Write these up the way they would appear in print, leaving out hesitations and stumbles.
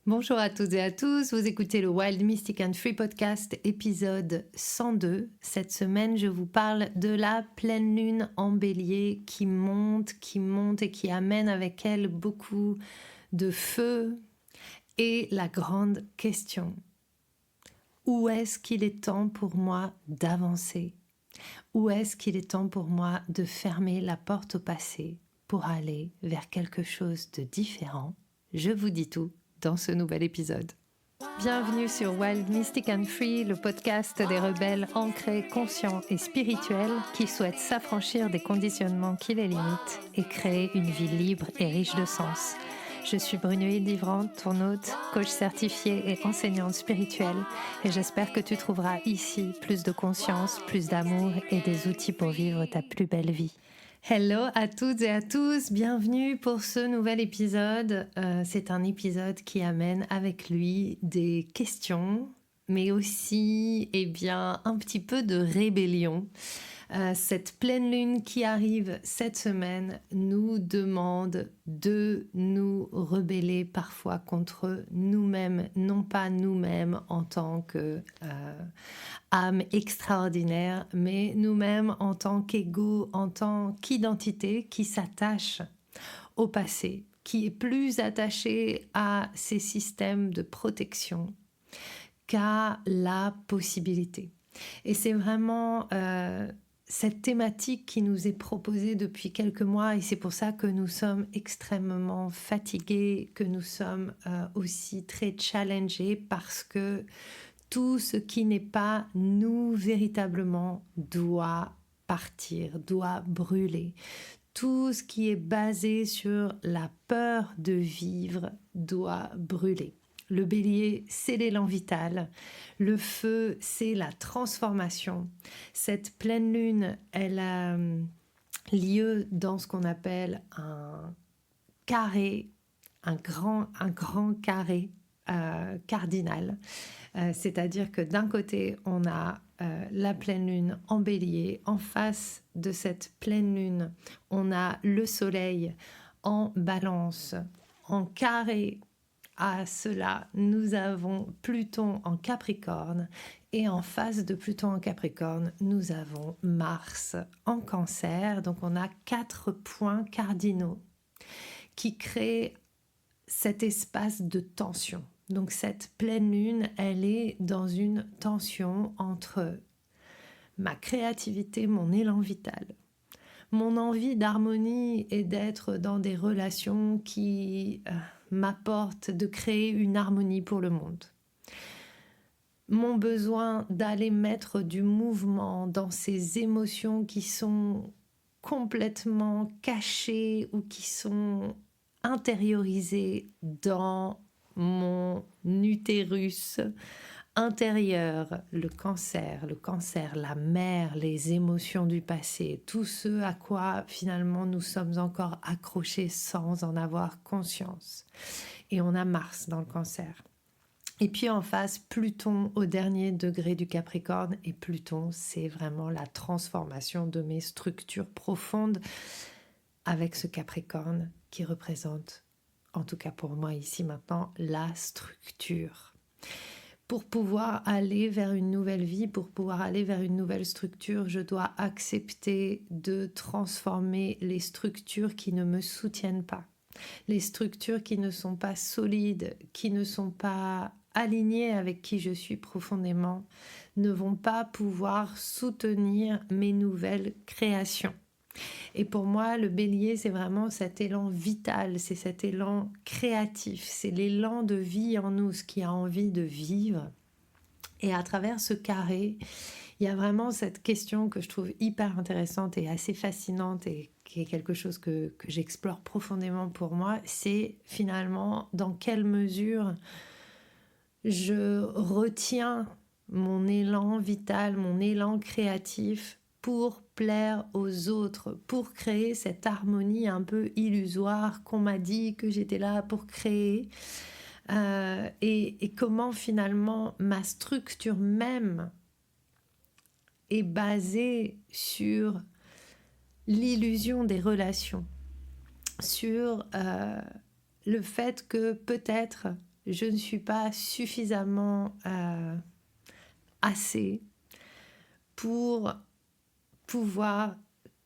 Bonjour à toutes et à tous, vous écoutez le Wild Mystic and Free Podcast épisode 102. Cette semaine, je vous parle de la pleine lune en bélier qui monte et qui amène avec elle beaucoup de feu. Et la grande question, où est-ce qu'il est temps pour moi d'avancer? Où est-ce qu'il est temps pour moi de fermer la porte au passé pour aller vers quelque chose de différent? Je vous dis tout dans ce nouvel épisode. Bienvenue sur Wild Mystic and Free, le podcast des rebelles ancrés, conscients et spirituels qui souhaitent s'affranchir des conditionnements qui les limitent et créer une vie libre et riche de sens. Je suis Brunoïde Livrante, ton hôte, coach certifiée et enseignante spirituelle, et j'espère que tu trouveras ici plus de conscience, plus d'amour et des outils pour vivre ta plus belle vie. Hello à toutes et à tous, bienvenue pour ce nouvel épisode. C'est un épisode qui amène avec lui des questions, mais aussi un petit peu de rébellion. Cette pleine lune qui arrive cette semaine nous demande de nous rebeller parfois contre nous-mêmes, non pas nous-mêmes en tant que âme extraordinaire, mais nous-mêmes en tant qu'ego, en tant qu'identité qui s'attache au passé, qui est plus attaché à ces systèmes de protection qu'à la possibilité. Et c'est vraiment cette thématique qui nous est proposée depuis quelques mois, et c'est pour ça que nous sommes extrêmement fatigués, que nous sommes aussi très challengés, parce que tout ce qui n'est pas nous véritablement doit partir, doit brûler. Tout ce qui est basé sur la peur de vivre doit brûler. Le bélier, c'est l'élan vital. Le feu, c'est la transformation. Cette pleine lune, elle a lieu dans ce qu'on appelle un carré, un grand carré cardinal. C'est-à-dire que d'un côté, on a la pleine lune en bélier. En face de cette pleine lune, on a le soleil en balance, en carré. À cela, nous avons Pluton en Capricorne, et en face de Pluton en Capricorne, nous avons Mars en Cancer. Donc on a 4 points cardinaux qui créent cet espace de tension. Donc cette pleine lune, elle est dans une tension entre ma créativité, mon élan vital, mon envie d'harmonie et d'être dans des relations qui m'apportent de créer une harmonie pour le monde. Mon besoin d'aller mettre du mouvement dans ces émotions qui sont complètement cachées ou qui sont intériorisées dans mon utérus intérieur, le cancer, la mer, les émotions du passé, tout ce à quoi finalement nous sommes encore accrochés sans en avoir conscience. Et on a Mars dans le cancer. Et puis en face, Pluton au dernier degré du Capricorne. Et Pluton, c'est vraiment la transformation de mes structures profondes avec ce Capricorne qui représente, en tout cas pour moi ici maintenant, la structure. Pour pouvoir aller vers une nouvelle vie, pour pouvoir aller vers une nouvelle structure, je dois accepter de transformer les structures qui ne me soutiennent pas. Les structures qui ne sont pas solides, qui ne sont pas alignées avec qui je suis profondément, ne vont pas pouvoir soutenir mes nouvelles créations. Et pour moi, le bélier, c'est vraiment cet élan vital, c'est cet élan créatif, c'est l'élan de vie en nous, ce qui a envie de vivre. Et à travers ce carré, il y a vraiment cette question que je trouve hyper intéressante et assez fascinante, et qui est quelque chose que j'explore profondément pour moi, c'est finalement dans quelle mesure je retiens mon élan vital, mon élan créatif pour plaire aux autres, pour créer cette harmonie un peu illusoire qu'on m'a dit que j'étais là pour créer, et comment finalement ma structure même est basée sur l'illusion des relations, sur le fait que peut-être je ne suis pas suffisamment assez pour pouvoir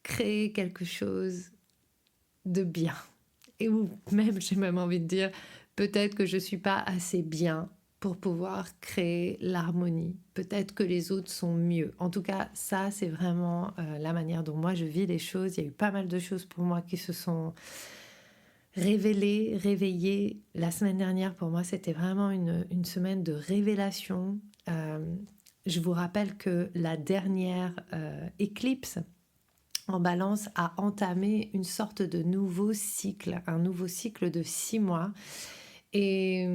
créer quelque chose de bien. Et ou même, j'ai même envie de dire, peut-être que je ne suis pas assez bien pour pouvoir créer l'harmonie. Peut-être que les autres sont mieux. En tout cas, ça, c'est vraiment la manière dont moi je vis les choses. Il y a eu pas mal de choses pour moi qui se sont révélées, réveillées. La semaine dernière, pour moi, c'était vraiment une semaine de révélation. Je vous rappelle que la dernière éclipse en Balance a entamé une sorte de nouveau cycle, un nouveau cycle de 6 mois. Et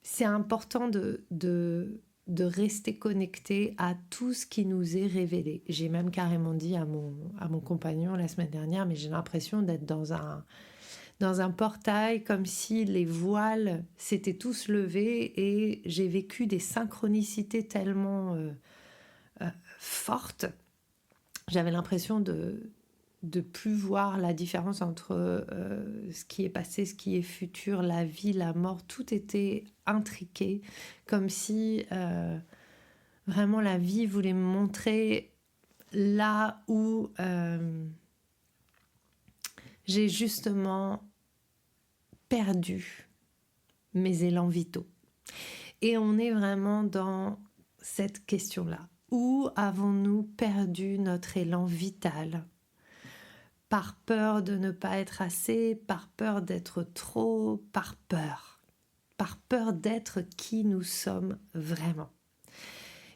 c'est important de rester connecté à tout ce qui nous est révélé. J'ai même carrément dit à mon compagnon la semaine dernière, mais j'ai l'impression d'être dans un portail, comme si les voiles s'étaient tous levés et j'ai vécu des synchronicités tellement fortes. J'avais l'impression de plus voir la différence entre ce qui est passé, ce qui est futur, la vie, la mort. Tout était intriqué, comme si vraiment la vie voulait me montrer là où j'ai justement perdu mes élans vitaux. Et on est vraiment dans cette question-là. Où avons-nous perdu notre élan vital ? Par peur de ne pas être assez, par peur d'être trop, par peur d'être qui nous sommes vraiment.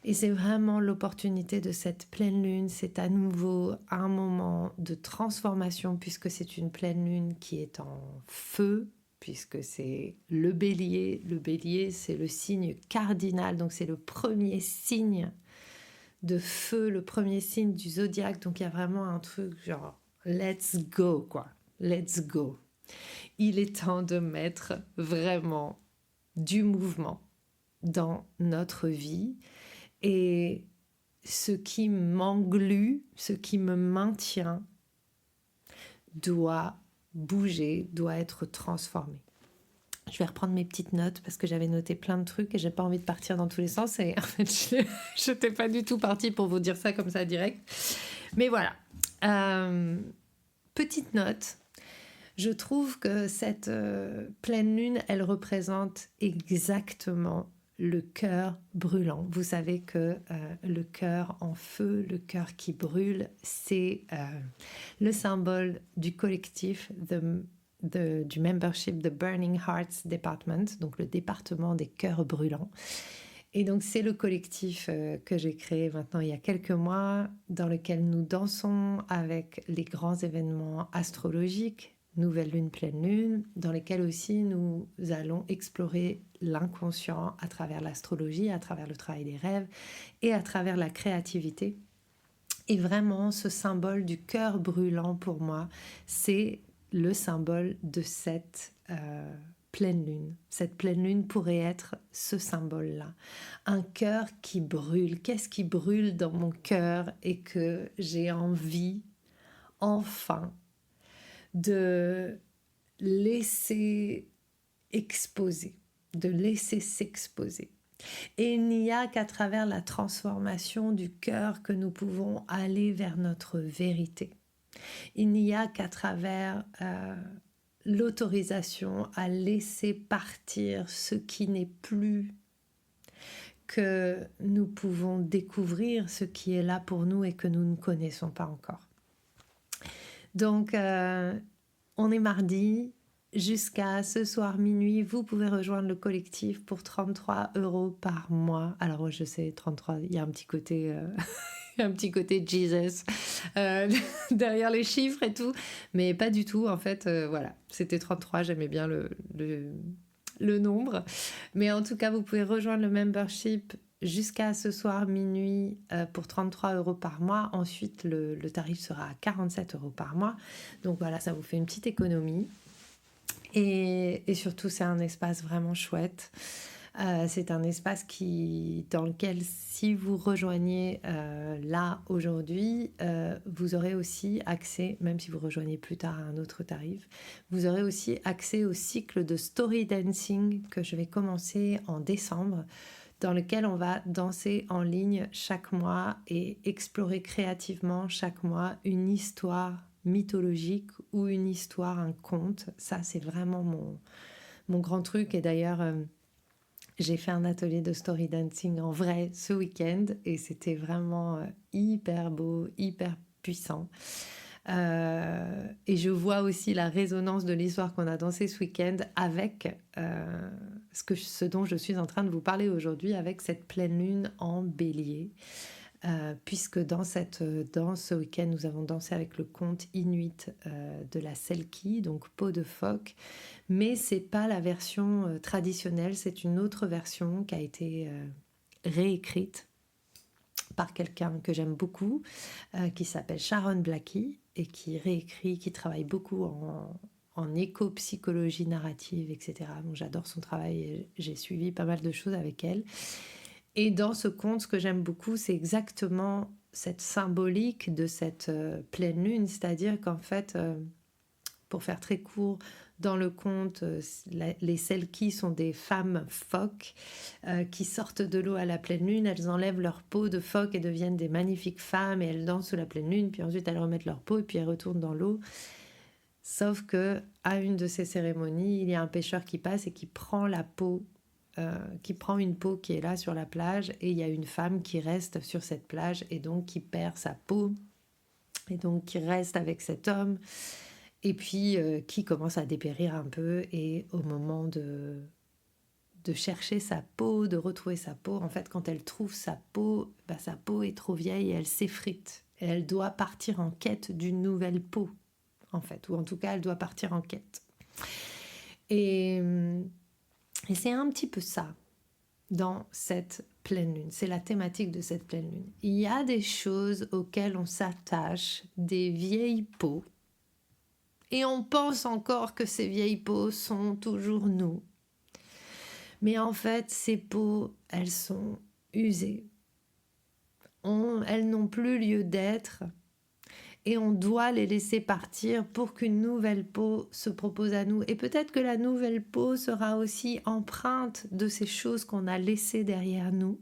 Et c'est vraiment l'opportunité de cette pleine lune, c'est à nouveau un moment de transformation puisque c'est une pleine lune qui est en feu, puisque c'est le bélier. Le bélier, c'est le signe cardinal, donc c'est le premier signe de feu, le premier signe du zodiaque, donc il y a vraiment un truc genre let's go, quoi. Let's go. Il est temps de mettre vraiment du mouvement dans notre vie. Et ce qui m'englue, ce qui me maintient, doit bouger, doit être transformé. Je vais reprendre mes petites notes parce que j'avais noté plein de trucs et j'ai pas envie de partir dans tous les sens. Et en fait, je n'étais pas du tout partie pour vous dire ça comme ça direct. Mais voilà. Petite note. Je trouve que cette pleine lune, elle représente exactement le cœur brûlant. Vous savez que le cœur en feu, le cœur qui brûle, c'est le symbole du collectif, du membership, the Burning Hearts Department, donc le département des cœurs brûlants. Et donc c'est le collectif que j'ai créé maintenant il y a quelques mois, dans lequel nous dansons avec les grands événements astrologiques, nouvelle lune, pleine lune, dans lesquels aussi nous allons explorer l'inconscient à travers l'astrologie, à travers le travail des rêves et à travers la créativité. Et vraiment, ce symbole du cœur brûlant pour moi, c'est le symbole de cette pleine lune. Cette pleine lune pourrait être ce symbole-là. Un cœur qui brûle. Qu'est-ce qui brûle dans mon cœur et que j'ai envie, enfin, de laisser exposer, de laisser s'exposer. Et il n'y a qu'à travers la transformation du cœur que nous pouvons aller vers notre vérité. Il n'y a qu'à travers l'autorisation à laisser partir ce qui n'est plus que nous pouvons découvrir ce qui est là pour nous et que nous ne connaissons pas encore. Donc, on est mardi. Jusqu'à ce soir minuit, vous pouvez rejoindre le collectif pour 33 € par mois. Alors, je sais, 33, il y a un petit côté, un petit côté Jesus derrière les chiffres et tout. Mais pas du tout, en fait. Voilà, c'était 33, j'aimais bien le nombre. Mais en tout cas, vous pouvez rejoindre le membership jusqu'à ce soir minuit pour 33 € par mois. Ensuite, le tarif sera à 47 € par mois. Donc voilà, ça vous fait une petite économie. Et surtout, c'est un espace vraiment chouette. C'est un espace dans lequel, si vous rejoignez là aujourd'hui, vous aurez aussi accès, même si vous rejoignez plus tard à un autre tarif, vous aurez aussi accès au cycle de story dancing que je vais commencer en décembre, dans lequel on va danser en ligne chaque mois et explorer créativement chaque mois une histoire mythologique ou une histoire, un conte. Ça, c'est vraiment mon grand truc. Et d'ailleurs, j'ai fait un atelier de story dancing en vrai ce week-end et c'était vraiment hyper beau, hyper puissant. Et je vois aussi la résonance de l'histoire qu'on a dansée ce week-end avec ce dont je suis en train de vous parler aujourd'hui, avec cette pleine lune en bélier. Puisque dans cette danse ce week-end, nous avons dansé avec le conte inuit de la Selkie, donc peau de phoque, mais c'est pas la version traditionnelle, c'est une autre version qui a été réécrite par quelqu'un que j'aime beaucoup, qui s'appelle Sharon Blackie et qui travaille beaucoup en éco-psychologie narrative, etc. Donc j'adore son travail et j'ai suivi pas mal de choses avec elle. Et dans ce conte, ce que j'aime beaucoup, c'est exactement cette symbolique de cette pleine lune, c'est-à-dire qu'en fait, pour faire très court, dans le conte, les Selkies sont des femmes phoques qui sortent de l'eau à la pleine lune, elles enlèvent leur peau de phoque et deviennent des magnifiques femmes et elles dansent sous la pleine lune, puis ensuite elles remettent leur peau et puis elles retournent dans l'eau. Sauf que à une de ces cérémonies, il y a un pêcheur qui passe et qui prend la peau qui prend une peau qui est là sur la plage et il y a une femme qui reste sur cette plage et donc qui perd sa peau et donc qui reste avec cet homme et puis qui commence à dépérir un peu et au moment de chercher sa peau, de retrouver sa peau, en fait quand elle trouve sa peau est trop vieille et elle s'effrite et elle doit partir en quête d'une nouvelle peau en fait, ou en tout cas elle doit partir en quête et c'est un petit peu ça dans cette pleine lune. C'est la thématique de cette pleine lune. Il y a des choses auxquelles on s'attache, des vieilles peaux, et on pense encore que ces vieilles peaux sont toujours nous. Mais en fait, ces peaux, elles sont usées. Elles n'ont plus lieu d'être. Et on doit les laisser partir pour qu'une nouvelle peau se propose à nous. Et peut-être que la nouvelle peau sera aussi empreinte de ces choses qu'on a laissées derrière nous.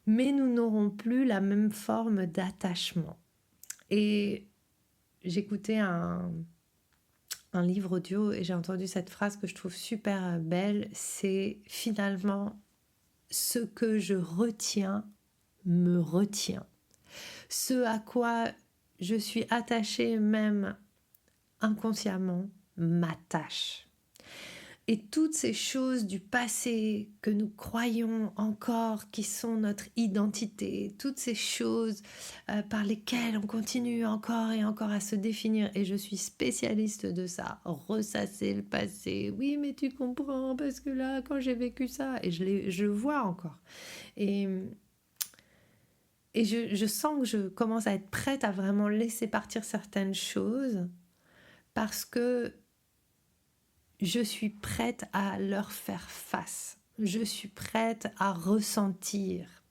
Mais nous n'aurons plus la même forme d'attachement. Et j'écoutais un livre audio et j'ai entendu cette phrase que je trouve super belle. C'est finalement ce que je retiens me retient. Ce à quoi je suis attachée même inconsciemment m'attache. Et toutes ces choses du passé que nous croyons encore qui sont notre identité, toutes ces choses par lesquelles on continue encore et encore à se définir, et je suis spécialiste de ça, ressasser le passé. Oui, mais tu comprends, parce que là, quand j'ai vécu ça, et je le vois encore. Et je sens que je commence à être prête à vraiment laisser partir certaines choses parce que je suis prête à leur faire face. Je suis prête à ressentir.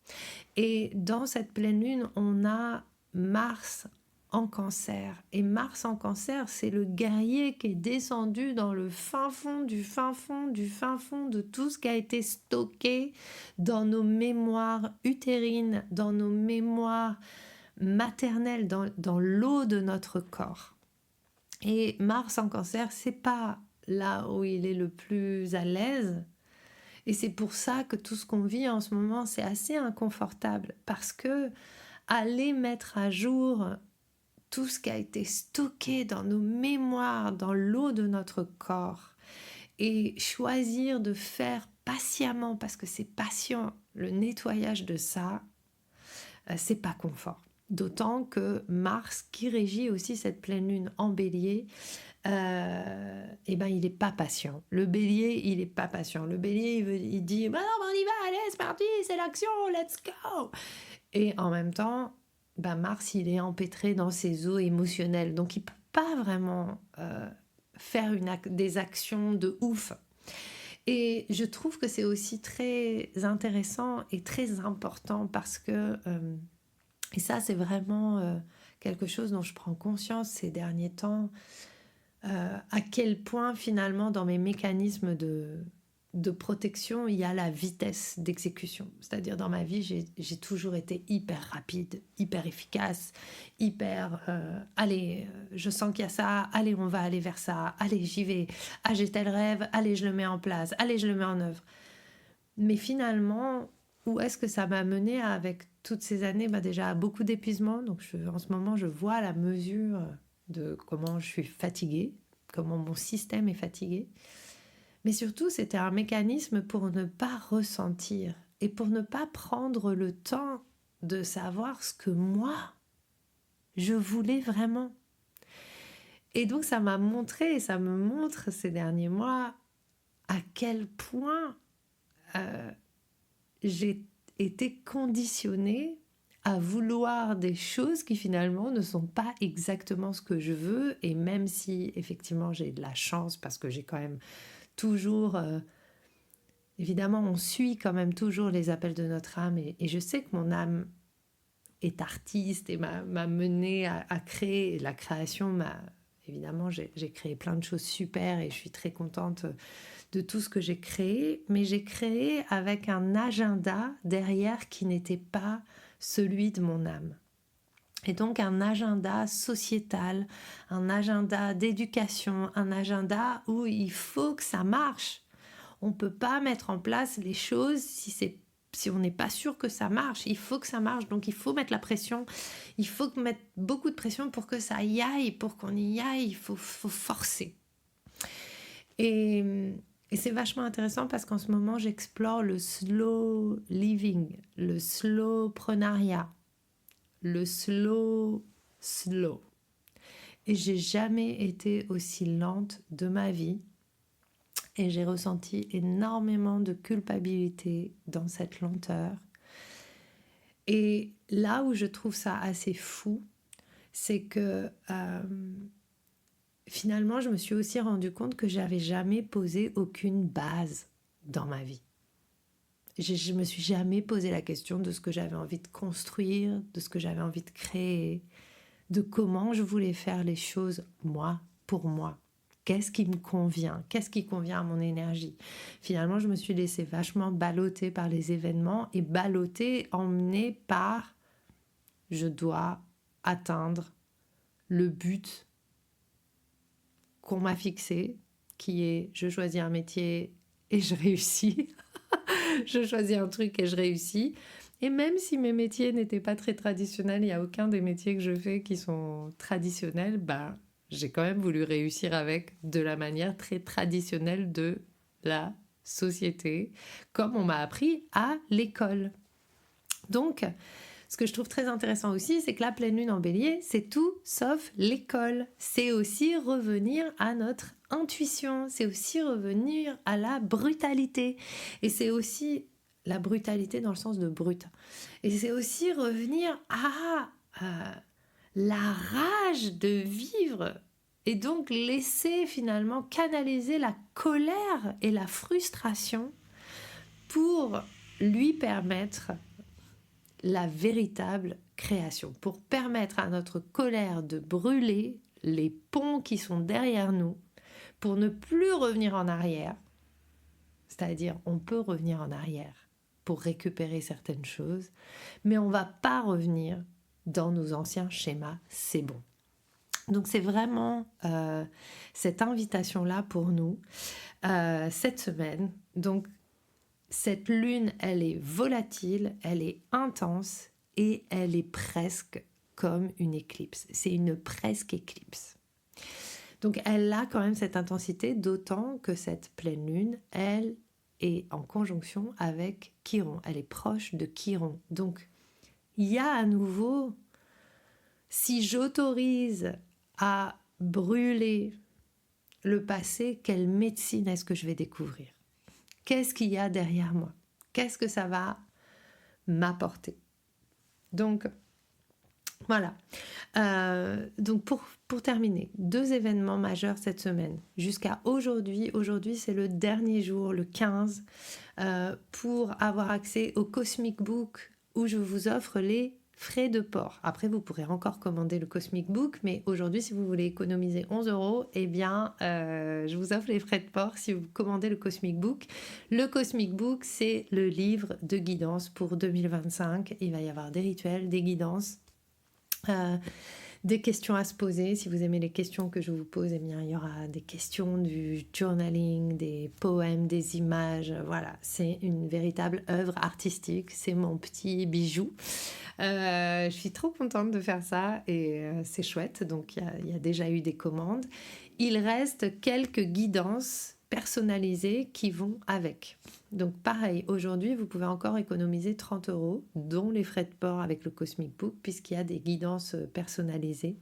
Et dans cette pleine lune, on a Mars en Cancer. Et Mars en Cancer, c'est le guerrier qui est descendu dans le fin fond du fin fond du fin fond de tout ce qui a été stocké dans nos mémoires utérines, dans nos mémoires maternelles, dans l'eau de notre corps. Et Mars en Cancer, c'est pas là où il est le plus à l'aise. Et c'est pour ça que tout ce qu'on vit en ce moment, c'est assez inconfortable. Parce que aller mettre à jour tout ce qui a été stocké dans nos mémoires, dans l'eau de notre corps, et choisir de faire patiemment, parce que c'est patient, le nettoyage de ça, c'est pas confort. D'autant que Mars, qui régit aussi cette pleine lune en bélier, il n'est pas patient. Le bélier, il n'est pas patient. Le bélier, il dit bah non, on y va, allez, c'est parti, c'est l'action, let's go. Et en même temps, Mars, il est empêtré dans ses eaux émotionnelles, donc il ne peut pas vraiment faire des actions de ouf. Et je trouve que c'est aussi très intéressant et très important parce que, et ça c'est vraiment quelque chose dont je prends conscience ces derniers temps, à quel point finalement dans mes mécanismes de protection, il y a la vitesse d'exécution. C'est-à-dire dans ma vie, j'ai toujours été hyper rapide, hyper efficace, hyper... allez, je sens qu'il y a ça, allez, on va aller vers ça, allez, j'y vais, ah, j'ai tel rêve, allez, je le mets en place, allez, je le mets en œuvre. Mais finalement, où est-ce que ça m'a mené avec toutes ces années? Déjà, à beaucoup d'épuisement. Donc en ce moment, je vois la mesure de comment je suis fatiguée, comment mon système est fatigué. Mais surtout, c'était un mécanisme pour ne pas ressentir et pour ne pas prendre le temps de savoir ce que moi, je voulais vraiment. Et donc, ça m'a montré, et ça me montre ces derniers mois, à quel point j'ai été conditionnée à vouloir des choses qui finalement ne sont pas exactement ce que je veux. Et même si effectivement j'ai de la chance parce que j'ai quand même toujours... évidemment, on suit quand même toujours les appels de notre âme et je sais que mon âme est artiste et m'a menée à créer. Et la création évidemment, j'ai créé plein de choses super et je suis très contente de tout ce que j'ai créé, mais j'ai créé avec un agenda derrière qui n'était pas celui de mon âme. Et donc un agenda sociétal, un agenda d'éducation, un agenda où il faut que ça marche. On ne peut pas mettre en place les choses si on n'est pas sûr que ça marche. Il faut que ça marche, donc il faut mettre la pression. Il faut mettre beaucoup de pression pour que ça y aille, pour qu'on y aille, il faut forcer. Et c'est vachement intéressant parce qu'en ce moment, j'explore le slow living, le slow prenariat, le slow. Et j'ai jamais été aussi lente de ma vie. Et j'ai ressenti énormément de culpabilité dans cette lenteur. Et là où je trouve ça assez fou, c'est que finalement, je me suis aussi rendu compte que j'avais jamais posé aucune base dans ma vie. Je me suis jamais posé la question de ce que j'avais envie de construire, de ce que j'avais envie de créer, de comment je voulais faire les choses, moi, pour moi. Qu'est-ce qui me convient? Qu'est-ce qui convient à mon énergie? Finalement, je me suis laissée vachement balloter par les événements et balloter, emmenée par je dois atteindre le but qu'on m'a fixé, qui est je choisis un métier et je réussis. Je choisis un truc et je réussis. Et même si mes métiers n'étaient pas très traditionnels, il n'y a aucun des métiers que je fais qui sont traditionnels, j'ai quand même voulu réussir avec de la manière très traditionnelle de la société, comme on m'a appris à l'école. Donc, ce que je trouve très intéressant aussi, c'est que la pleine lune en bélier, c'est tout sauf l'école. C'est aussi revenir à notre intuition, c'est aussi revenir à la brutalité. Et c'est aussi la brutalité dans le sens de brut. Et c'est aussi revenir à la rage de vivre et donc laisser finalement canaliser la colère et la frustration pour lui permettre la véritable création, pour permettre à notre colère de brûler les ponts qui sont derrière nous, pour ne plus revenir en arrière. C'est-à-dire, on peut revenir en arrière pour récupérer certaines choses, mais on ne va pas revenir dans nos anciens schémas, c'est bon. Donc c'est vraiment cette invitation-là pour nous, cette semaine. Donc cette lune, elle est volatile, elle est intense et elle est presque comme une éclipse. C'est une presque éclipse. Donc elle a quand même cette intensité, d'autant que cette pleine lune, elle est en conjonction avec Chiron. Elle est proche de Chiron. Donc il y a à nouveau, si j'autorise à brûler le passé, quelle médecine est-ce que je vais découvrir? Qu'est-ce qu'il y a derrière moi? Qu'est-ce que ça va m'apporter? Donc, Voilà. Donc pour terminer, 2 événements majeurs cette semaine. Jusqu'à aujourd'hui, c'est le dernier jour, le 15, pour avoir accès au Cosmic Book où je vous offre les frais de port. Après, vous pourrez encore commander le Cosmic Book, mais aujourd'hui, si vous voulez économiser 11 €, eh bien, je vous offre les frais de port si vous commandez le Cosmic Book. Le Cosmic Book, c'est le livre de guidance pour 2025. Il va y avoir des rituels, des guidances, des questions à se poser. Si vous aimez les questions que je vous pose, eh bien, il y aura des questions, du journaling, des poèmes, des images. Voilà, c'est une véritable œuvre artistique. C'est mon petit bijou. Je suis trop contente de faire ça et c'est chouette. Donc, il y a déjà eu des commandes. Il reste quelques guidances personnalisées qui vont avec. Donc pareil, aujourd'hui, vous pouvez encore économiser 30 €, dont les frais de port avec le Cosmic Book, puisqu'il y a des guidances personnalisées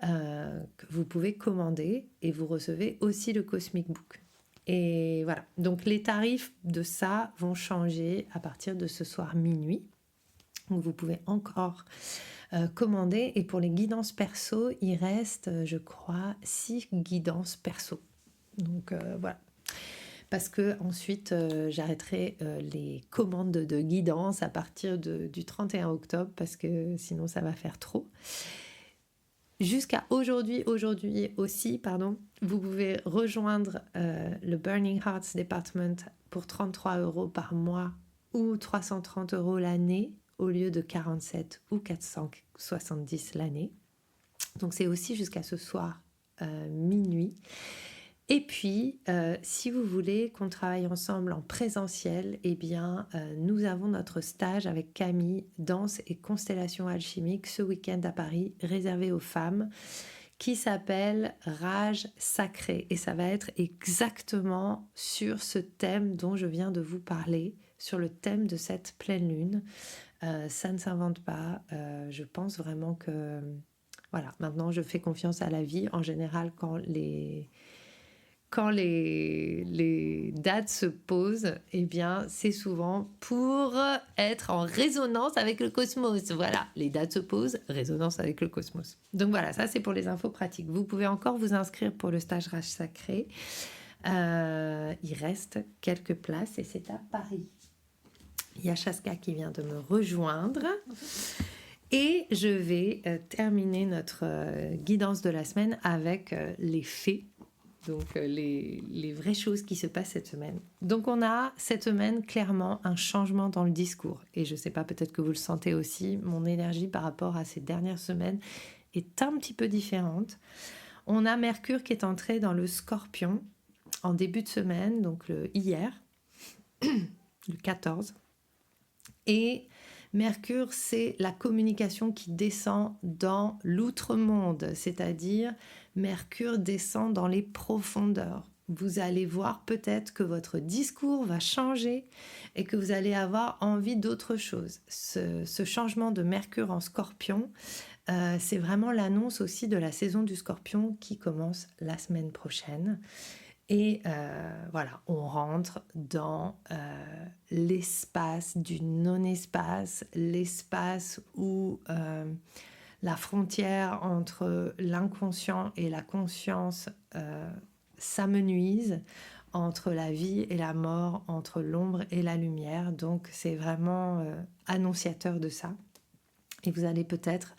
que vous pouvez commander et vous recevez aussi le Cosmic Book. Et voilà, donc les tarifs de ça vont changer à partir de ce soir minuit. Donc vous pouvez encore commander. Et pour les guidances perso, il reste, je crois, 6 guidances perso. Donc voilà. Parce que ensuite j'arrêterai les commandes de guidance à partir du 31 octobre parce que sinon ça va faire trop. Jusqu'à aujourd'hui aussi, pardon, vous pouvez rejoindre le Burning Hearts Department pour 33 € par mois ou 330 € l'année au lieu de 47 ou 470 l'année. Donc c'est aussi jusqu'à ce soir minuit. Et puis, si vous voulez qu'on travaille ensemble en présentiel, eh bien, nous avons notre stage avec Camille, danse et constellation alchimique, ce week-end à Paris, réservé aux femmes, qui s'appelle Rage Sacrée. Et ça va être exactement sur ce thème dont je viens de vous parler, sur le thème de cette pleine lune. Ça ne s'invente pas. Je pense vraiment que... Voilà, maintenant je fais confiance à la vie. En général, quand les dates se posent, eh bien, c'est souvent pour être en résonance avec le cosmos. Voilà, les dates se posent, résonance avec le cosmos. Donc voilà, ça c'est pour les infos pratiques. Vous pouvez encore vous inscrire pour le stage Rage Sacré. Il reste quelques places et c'est à Paris. Il y a Chaska qui vient de me rejoindre. Et je vais terminer notre guidance de la semaine avec les fées. Donc les vraies choses qui se passent cette semaine. Donc on a cette semaine clairement un changement dans le discours. Et je ne sais pas, peut-être que vous le sentez aussi, mon énergie par rapport à ces dernières semaines est un petit peu différente. On a Mercure qui est entré dans le Scorpion en début de semaine, donc hier, le 14. Et Mercure, c'est la communication qui descend dans l'outre-monde, c'est-à-dire Mercure descend dans les profondeurs. Vous allez voir peut-être que votre discours va changer et que vous allez avoir envie d'autre chose. Ce changement de Mercure en Scorpion, c'est vraiment l'annonce aussi de la saison du Scorpion qui commence la semaine prochaine. Et voilà, on rentre dans l'espace du non-espace, l'espace où la frontière entre l'inconscient et la conscience s'amenuise, entre la vie et la mort, entre l'ombre et la lumière. Donc c'est vraiment annonciateur de ça. Et vous allez peut-être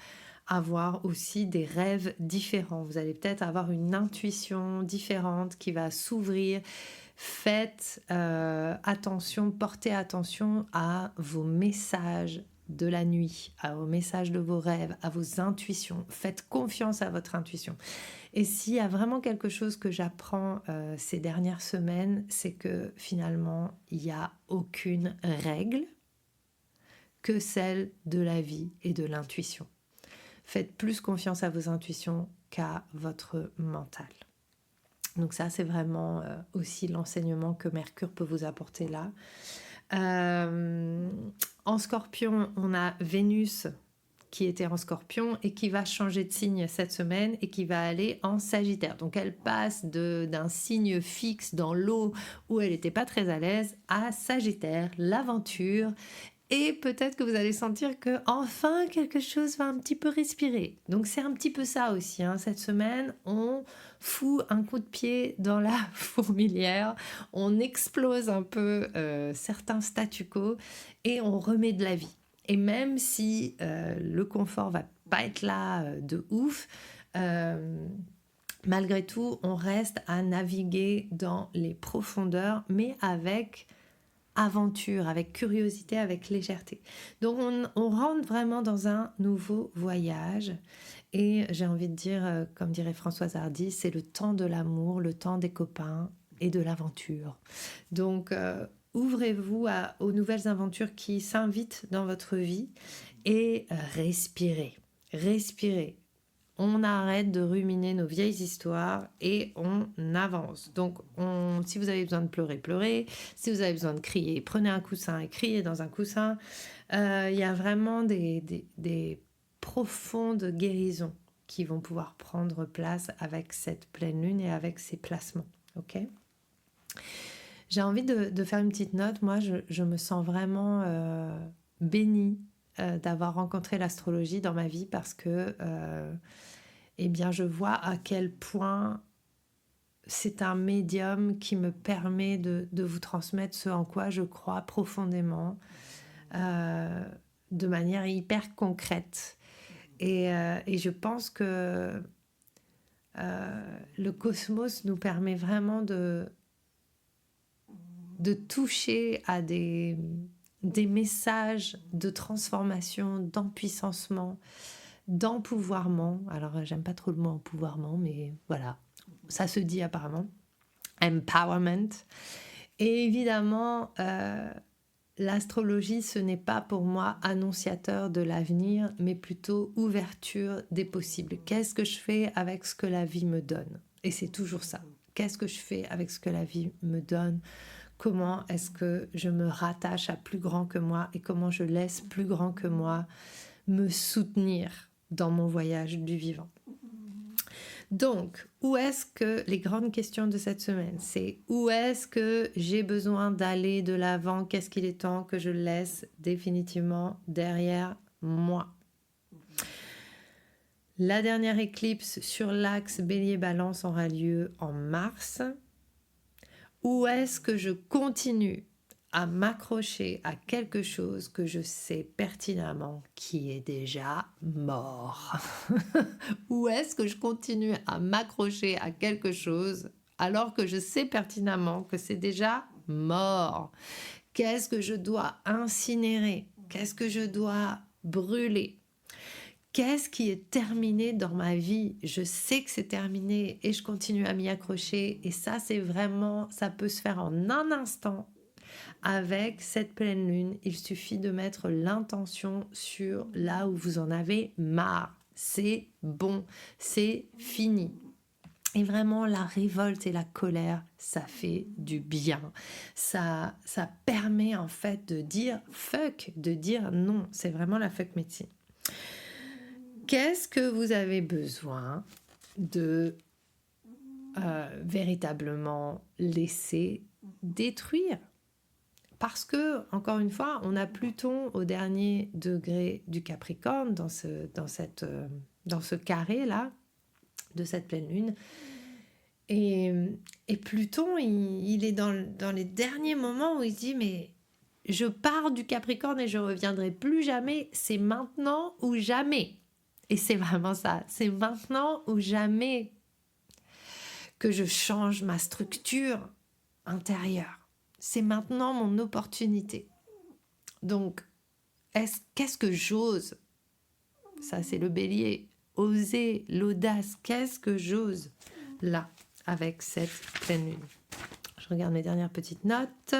avoir aussi des rêves différents. Vous allez peut-être avoir une intuition différente qui va s'ouvrir. Faites attention, portez attention à vos messages de la nuit, à vos messages de vos rêves, à vos intuitions. Faites confiance à votre intuition. Et s'il y a vraiment quelque chose que j'apprends ces dernières semaines, c'est que finalement, il n'y a aucune règle que celle de la vie et de l'intuition. Faites plus confiance à vos intuitions qu'à votre mental. Donc ça, c'est vraiment aussi l'enseignement que Mercure peut vous apporter là. En Scorpion, on a Vénus qui était en Scorpion et qui va changer de signe cette semaine et qui va aller en Sagittaire. Donc elle passe d'un signe fixe dans l'eau où elle n'était pas très à l'aise à Sagittaire, l'aventure Et peut-être que vous allez sentir que enfin quelque chose va un petit peu respirer. Donc c'est un petit peu ça aussi. Cette semaine, on fout un coup de pied dans la fourmilière, on explose un peu certains statu quo et on remet de la vie. Et même si le confort va pas être là de ouf, malgré tout, on reste à naviguer dans les profondeurs, mais avec aventure, avec curiosité, avec légèreté. Donc on rentre vraiment dans un nouveau voyage et j'ai envie de dire, comme dirait Françoise Hardy, c'est le temps de l'amour, le temps des copains et de l'aventure. Donc ouvrez-vous aux nouvelles aventures qui s'invitent dans votre vie et respirez, respirez. On arrête de ruminer nos vieilles histoires et on avance. Donc, si vous avez besoin de pleurer, pleurez. Si vous avez besoin de crier, prenez un coussin et criez dans un coussin. Il y a vraiment des profondes guérisons qui vont pouvoir prendre place avec cette pleine lune et avec ces placements. Ok ? J'ai envie de faire une petite note. Moi, je me sens vraiment bénie d'avoir rencontré l'astrologie dans ma vie parce que je vois à quel point c'est un médium qui me permet de vous transmettre ce en quoi je crois profondément de manière hyper concrète. Et je pense que le cosmos nous permet vraiment de toucher à des messages de transformation, d'empuissancement, d'empouvoirment. Alors, j'aime pas trop le mot empouvoirment, mais voilà, ça se dit apparemment. Empowerment. Et évidemment, l'astrologie, ce n'est pas pour moi annonciateur de l'avenir, mais plutôt ouverture des possibles. Qu'est-ce que je fais avec ce que la vie me donne ? Et c'est toujours ça. Qu'est-ce que je fais avec ce que la vie me donne ? Comment est-ce que je me rattache à plus grand que moi et comment je laisse plus grand que moi me soutenir dans mon voyage du vivant. Donc, où est-ce que les grandes questions de cette semaine, c'est où est-ce que j'ai besoin d'aller de l'avant ? Qu'est-ce qu'il est temps que je laisse définitivement derrière moi ? La dernière éclipse sur l'axe Bélier-Balance aura lieu en mars. Où est-ce que je continue à m'accrocher à quelque chose que je sais pertinemment qui est déjà mort? Où est-ce que je continue à m'accrocher à quelque chose alors que je sais pertinemment que c'est déjà mort? Qu'est-ce que je dois incinérer? Qu'est-ce que je dois brûler? Qu'est-ce qui est terminé dans ma vie ? Je sais que c'est terminé et je continue à m'y accrocher. Et ça, c'est vraiment, ça peut se faire en un instant. Avec cette pleine lune, il suffit de mettre l'intention sur là où vous en avez marre. C'est bon, c'est fini. Et vraiment, la révolte et la colère, ça fait du bien. Ça permet en fait de dire fuck, de dire non. C'est vraiment la fuck médecine. Qu'est-ce que vous avez besoin de véritablement laisser détruire ? Parce que, encore une fois, on a Pluton au dernier degré du Capricorne, dans ce carré-là, de cette pleine lune. Et Pluton, il est dans les derniers moments où il se dit, mais je pars du Capricorne et je ne reviendrai plus jamais, c'est maintenant ou jamais. Et c'est vraiment ça, c'est maintenant ou jamais que je change ma structure intérieure. C'est maintenant mon opportunité. Donc, qu'est-ce que j'ose ? Ça, c'est le bélier. Oser, l'audace, qu'est-ce que j'ose là, avec cette pleine lune ? Je regarde mes dernières petites notes.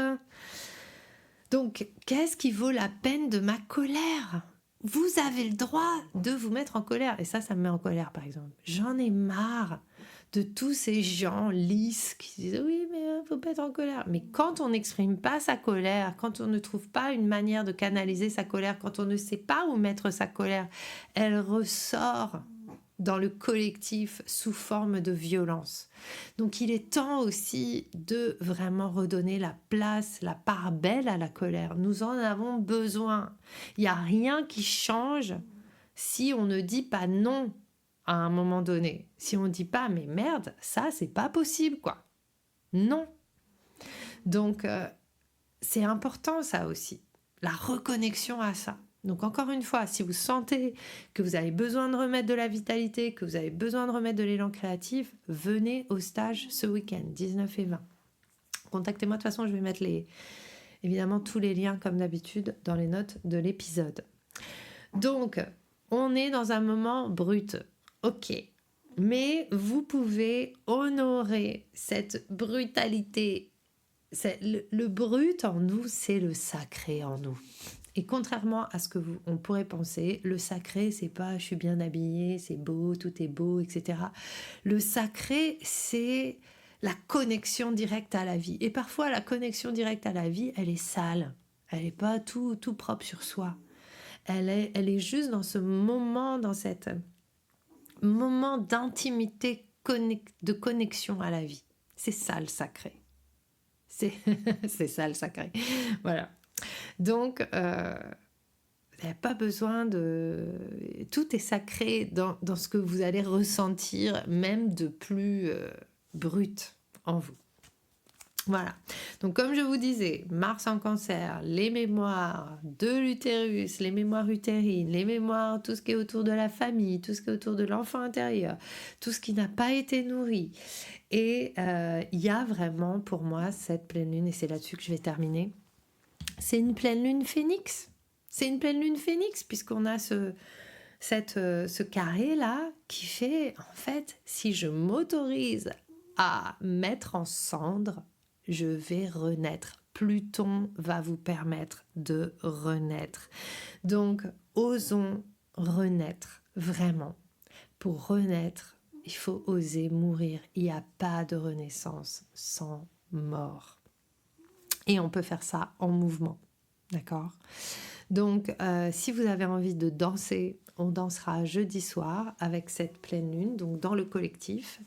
Donc, qu'est-ce qui vaut la peine de ma colère ? Vous avez le droit de vous mettre en colère. Et ça me met en colère, par exemple. J'en ai marre de tous ces gens lisses qui disent « Oui, mais faut pas être en colère ». Mais quand on n'exprime pas sa colère, quand on ne trouve pas une manière de canaliser sa colère, quand on ne sait pas où mettre sa colère, elle ressort dans le collectif sous forme de violence. Donc il est temps aussi de vraiment redonner la place, la part belle à la colère. Nous en avons besoin. Il n'y a rien qui change si on ne dit pas non à un moment donné. Si on ne dit pas mais merde, ça c'est pas possible quoi. Non. Donc c'est important ça aussi, la reconnexion à ça. Donc encore une fois, si vous sentez que vous avez besoin de remettre de la vitalité, que vous avez besoin de remettre de l'élan créatif, venez au stage ce week-end, 19 et 20. Contactez-moi, de toute façon, je vais mettre évidemment tous les liens comme d'habitude dans les notes de l'épisode. Donc, on est dans un moment brut, ok. Mais vous pouvez honorer cette brutalité. Le brut en nous, c'est le sacré en nous. Et contrairement à ce que on pourrait penser, le sacré, c'est pas je suis bien habillée, c'est beau, tout est beau, etc. Le sacré, c'est la connexion directe à la vie. Et parfois, la connexion directe à la vie, elle est sale. Elle n'est pas tout propre sur soi. Elle est juste dans ce moment, dans cet moment d'intimité, de connexion à la vie. C'est ça le sacré. C'est ça le sacré. Voilà. Donc, vous n'avez pas besoin de... Tout est sacré dans ce que vous allez ressentir, même de plus brut en vous. Voilà. Donc, comme je vous disais, Mars en Cancer, les mémoires de l'utérus, les mémoires utérines, les mémoires, tout ce qui est autour de la famille, tout ce qui est autour de l'enfant intérieur, tout ce qui n'a pas été nourri. Et il y a vraiment pour moi cette pleine lune, et c'est là-dessus que je vais terminer. C'est une pleine lune phénix. C'est une pleine lune phénix, puisqu'on a ce carré-là qui fait, en fait, si je m'autorise à mettre en cendre, je vais renaître. Pluton va vous permettre de renaître. Donc, osons renaître, vraiment. Pour renaître, il faut oser mourir. Il n'y a pas de renaissance sans mort. Et on peut faire ça en mouvement, d'accord ? Donc, si vous avez envie de danser, on dansera jeudi soir avec cette pleine lune, donc dans le collectif.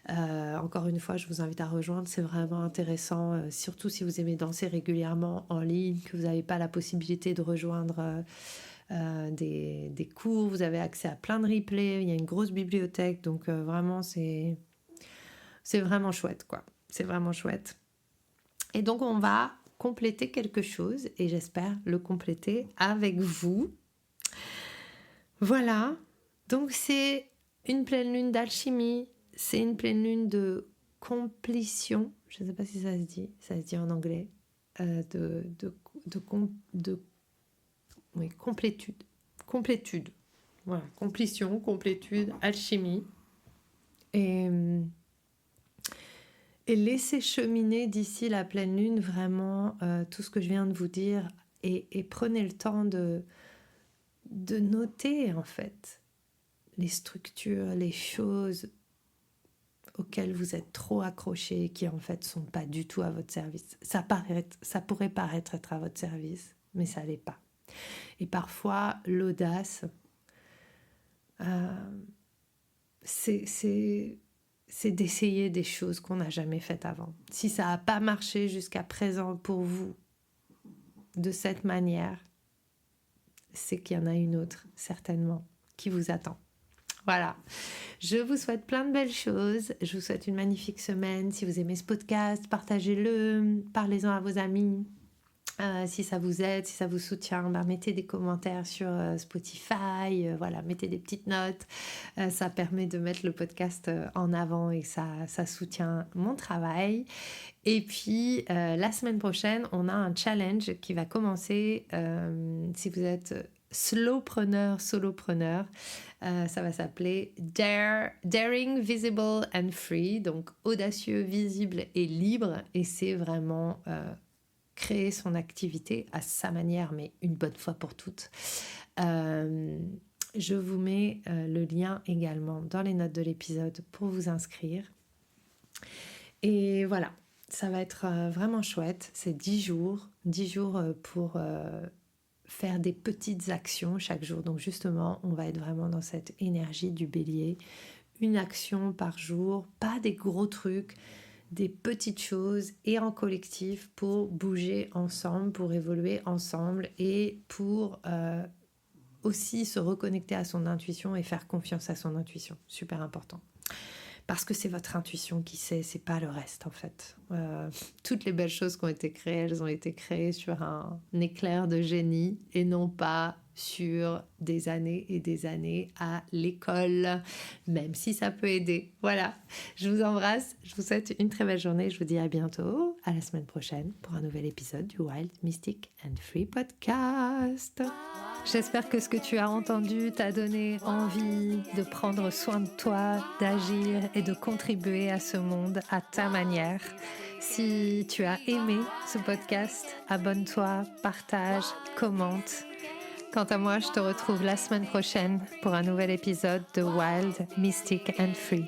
Encore une fois, je vous invite à rejoindre, c'est vraiment intéressant, surtout si vous aimez danser régulièrement en ligne, que vous n'avez pas la possibilité de rejoindre des cours, vous avez accès à plein de replays, il y a une grosse bibliothèque, donc vraiment, c'est vraiment chouette, quoi. C'est vraiment chouette. Et donc, on va compléter quelque chose et j'espère le compléter avec vous. Voilà. Donc, c'est une pleine lune d'alchimie. C'est une pleine lune de complétion. Je ne sais pas si ça se dit. Ça se dit en anglais. Oui, complétude. Complétude. Voilà. Complétion, complétude, alchimie. Et laissez cheminer d'ici la pleine lune vraiment tout ce que je viens de vous dire et prenez le temps de noter en fait les structures, les choses auxquelles vous êtes trop accrochés qui en fait sont pas du tout à votre service. Ça pourrait paraître être à votre service, mais ça l'est pas. Et parfois l'audace, c'est d'essayer des choses qu'on n'a jamais faites avant. Si ça n'a pas marché jusqu'à présent pour vous de cette manière, c'est qu'il y en a une autre, certainement, qui vous attend. Voilà, je vous souhaite plein de belles choses. Je vous souhaite une magnifique semaine. Si vous aimez ce podcast, partagez-le, parlez-en à vos amis. Si ça vous aide, si ça vous soutient, mettez des commentaires sur Spotify, voilà, mettez des petites notes. Ça permet de mettre le podcast en avant et ça soutient mon travail. Et puis, la semaine prochaine, on a un challenge qui va commencer. Si vous êtes slowpreneur, solopreneur, ça va s'appeler Daring, Visible and Free, donc audacieux, visible et libre. Et c'est vraiment... créer son activité à sa manière, mais une bonne fois pour toutes. Je vous mets le lien également dans les notes de l'épisode pour vous inscrire. Et voilà, ça va être vraiment chouette. C'est 10 jours pour faire des petites actions chaque jour. Donc justement, on va être vraiment dans cette énergie du bélier. Une action par jour, pas des gros trucs, des petites choses et en collectif pour bouger ensemble, pour évoluer ensemble et pour aussi se reconnecter à son intuition et faire confiance à son intuition. Super important. Parce que c'est votre intuition qui sait, c'est pas le reste en fait. Toutes les belles choses qui ont été créées, elles ont été créées sur un éclair de génie et non pas sur des années et des années à l'école, même si ça peut aider. Voilà, je vous embrasse, je vous souhaite une très belle journée, je vous dis à bientôt, à la semaine prochaine pour un nouvel épisode du Wild, Mystic and Free Podcast. J'espère que ce que tu as entendu t'a donné envie de prendre soin de toi, d'agir et de contribuer à ce monde à ta manière. Si tu as aimé ce podcast, abonne-toi, partage, commente. Quant à moi, je te retrouve la semaine prochaine pour un nouvel épisode de Wild, Mystic and Free.